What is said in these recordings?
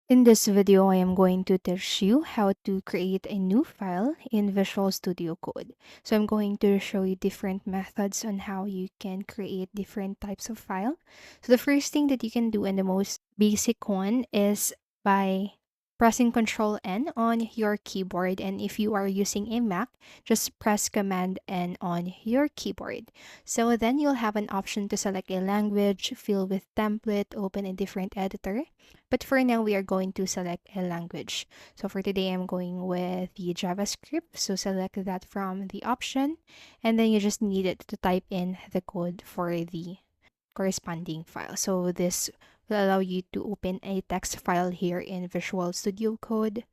In this video, I am going to teach you how to create a new file in Visual Studio Code. So I'm going to show you different methods on how you can create different types of file. So the first thing that you can do, and the most basic one, is by pressing Control N on your keyboard. And if you are using a Mac, just press Command N on your keyboard. So then you'll have an option to select a language, fill with template, open a different editor. But for now, we are going to select a language. So for today, I'm going with the JavaScript. So select that from the option, and then you just need it to type in the code for the corresponding file. So this will allow you to open a text file here in Visual Studio Code.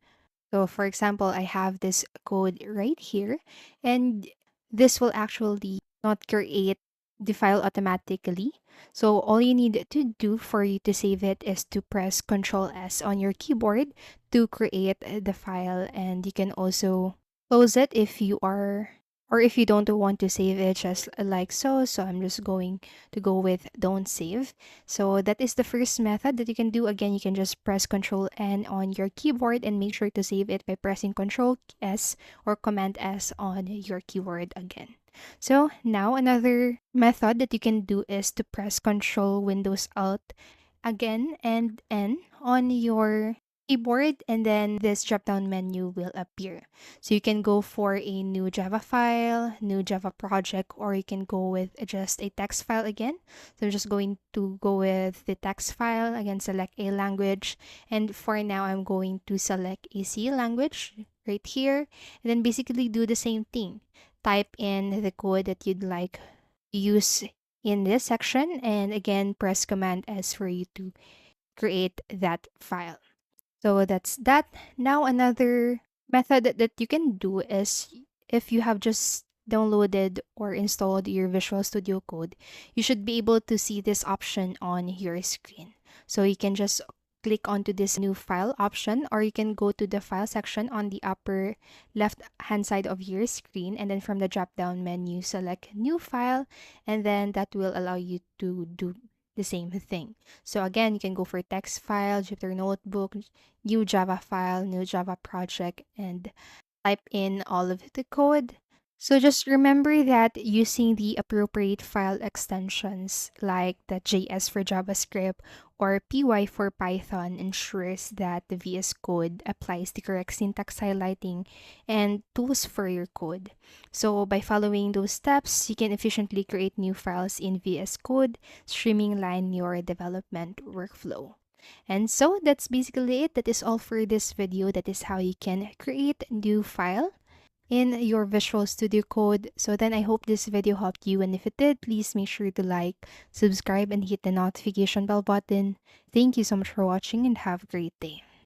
So for example, I have this code right here, and this will actually not create the file automatically. So all you need to do for you to save it is to press Control S on your keyboard to create the file, and you can also close it if you are or if you don't want to save it just like so. So I'm just going to go with don't save. So that is the first method that you can do. Again, you can just press Control N on your keyboard and make sure to save it by pressing Control S or Command S on your keyboard again. So now another method that you can do is to press Control Windows Alt again and N on your keyboard, and then this drop down menu will appear. So you can go for a new Java file, new Java project, or you can go with just a text file again. So I'm just going to go with the text file again, select a language, and for now I'm going to select a C language right here, and then basically do the same thing. Type in the code that you'd like to use in this section, and again press Command S for you to create that file. So that's that. Now another method that you can do is, if you have just downloaded or installed your Visual Studio Code, you should be able to see this option on your screen. So you can just click onto this new file option, or you can go to the file section on the upper left hand side of your screen, and then from the drop down menu select new file, and then that will allow you to do the same thing. So again, you can go for text file, Jupyter Notebook, new Java file, new Java project, and type in all of the code. So just remember that using the appropriate file extensions like the JS for JavaScript or PY for Python ensures that the VS Code applies the correct syntax highlighting and tools for your code. So by following those steps, you can efficiently create new files in VS Code, streamline your development workflow. And so that's basically it. That is all for this video. That is how you can create a new file in your Visual Studio Code. So then I hope this video helped you, and if it did, please make sure to like, subscribe, and hit the notification bell button. Thank you so much for watching, and have a great day.